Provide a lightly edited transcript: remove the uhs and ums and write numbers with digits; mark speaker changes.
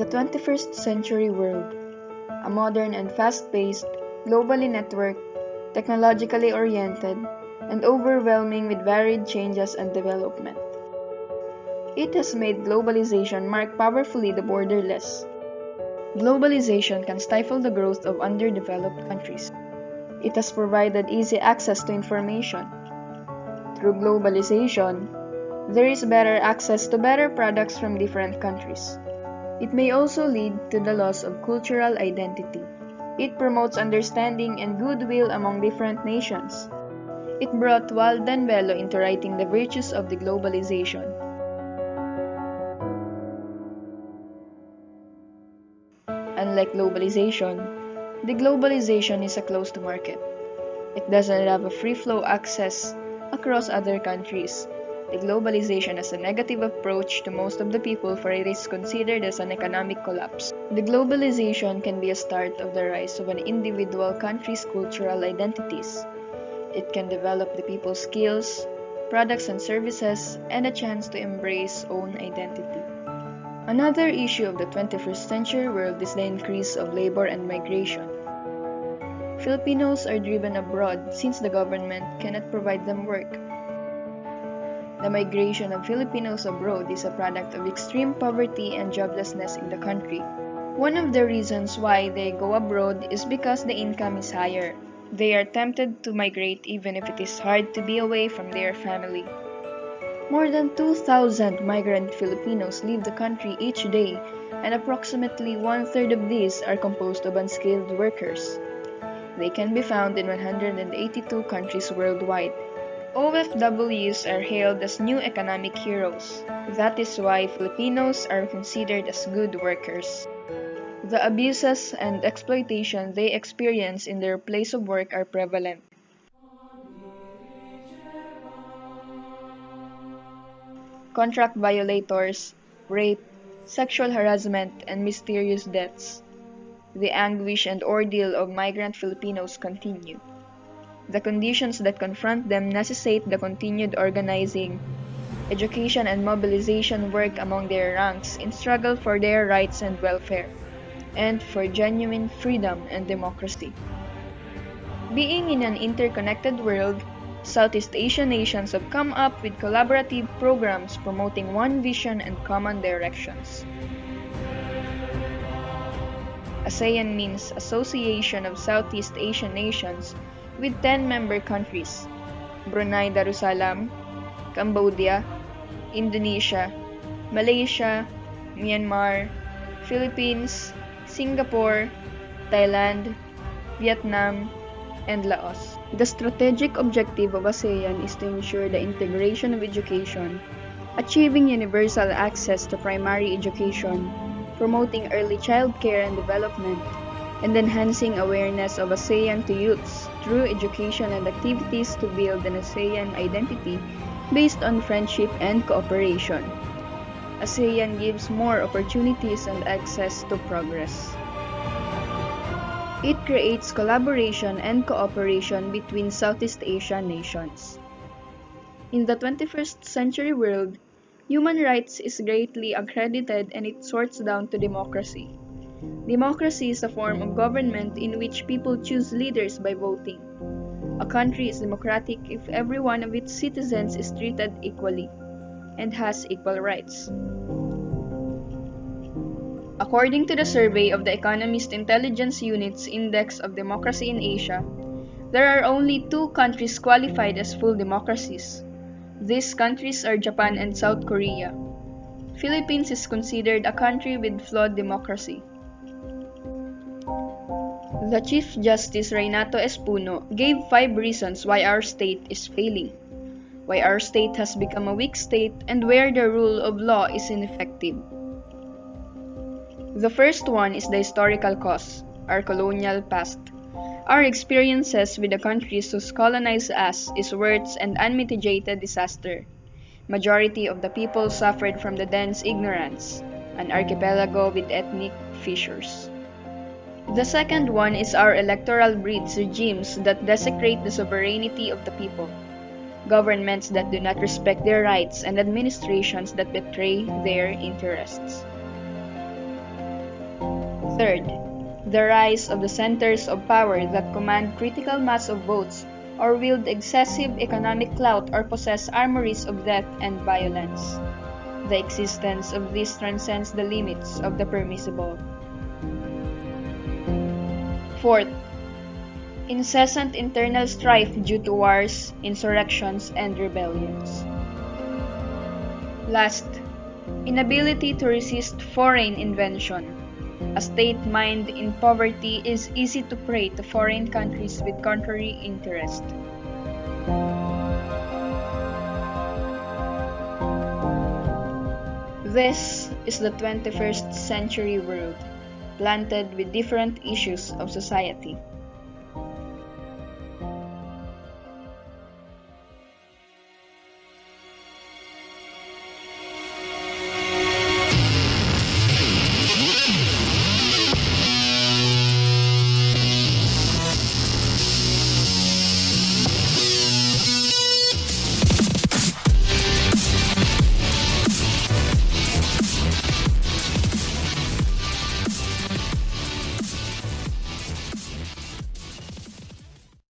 Speaker 1: The 21st century world, a modern and fast-paced, globally networked, technologically oriented, and overwhelming with varied changes and development. It has made globalization mark powerfully the borderless. Globalization can stifle the growth of underdeveloped countries. It has provided easy access to information. Through globalization, there is better access to better products from different countries. It may also lead to the loss of cultural identity. It promotes understanding and goodwill among different nations. It brought Walden Bello into writing the virtues of deglobalization. Unlike globalization, deglobalization is a closed market. It doesn't have a free-flow access across other countries. Deglobalization has a negative approach to most of the people, for it is considered as an economic collapse. Deglobalization can be a start of the rise of an individual country's cultural identities. It can develop the people's skills, products and services, and a chance to embrace own identity. Another issue of the 21st century world is the increase of labor and migration. Filipinos are driven abroad since the government cannot provide them work. The migration of Filipinos abroad is a product of extreme poverty and joblessness in the country. One of the reasons why they go abroad is because the income is higher. They are tempted to migrate even if it is hard to be away from their family. More than 2,000 migrant Filipinos leave the country each day, and approximately one-third of these are composed of unskilled workers. They can be found in 182 countries worldwide. OFWs are hailed as new economic heroes. That is why Filipinos are considered as good workers. The abuses and exploitation they experience in their place of work are prevalent. Contract violators, rape, sexual harassment, and mysterious deaths. The anguish and ordeal of migrant Filipinos continue. The conditions that confront them necessitate the continued organizing, education and mobilization work among their ranks in struggle for their rights and welfare, and for genuine freedom and democracy. Being in an interconnected world, Southeast Asian nations have come up with collaborative programs promoting one vision and common directions. ASEAN means Association of Southeast Asian Nations with 10 member countries: Brunei Darussalam, Cambodia, Indonesia, Malaysia, Myanmar, Philippines, Singapore, Thailand, Vietnam, and Laos. The strategic objective of ASEAN is to ensure the integration of education, achieving universal access to primary education, promoting early child care and development, and enhancing awareness of ASEAN to youths through education and activities to build an ASEAN identity based on friendship and cooperation. ASEAN gives more opportunities and access to progress. It creates collaboration and cooperation between Southeast Asian nations. In the 21st century world, human rights is greatly accredited and it sorts down to democracy. Democracy is a form of government in which people choose leaders by voting. A country is democratic if every one of its citizens is treated equally and has equal rights. According to the survey of the Economist Intelligence Unit's Index of Democracy in Asia, there are only 2 countries qualified as full democracies. These countries are Japan and South Korea. Philippines is considered a country with flawed democracy. The Chief Justice Reynato Espuno gave 5 reasons why our state is failing, why our state has become a weak state, and where the rule of law is ineffective. The first one is the historical cause, our colonial past. Our experiences with the countries who colonized us is worse and unmitigated disaster. Majority of the people suffered from the dense ignorance, an archipelago with ethnic fissures. The second one is our electoral breeds regimes that desecrate the sovereignty of the people, governments that do not respect their rights, and administrations that betray their interests. Third, the rise of the centers of power that command critical mass of votes or wield excessive economic clout or possess armories of death and violence. The existence of this transcends the limits of the permissible. Fourth, incessant internal strife due to wars, insurrections, and rebellions. Last, inability to resist foreign invention. A state mined in poverty is easy to prey to foreign countries with contrary interest. This is the 21st century world, planted with different issues of society.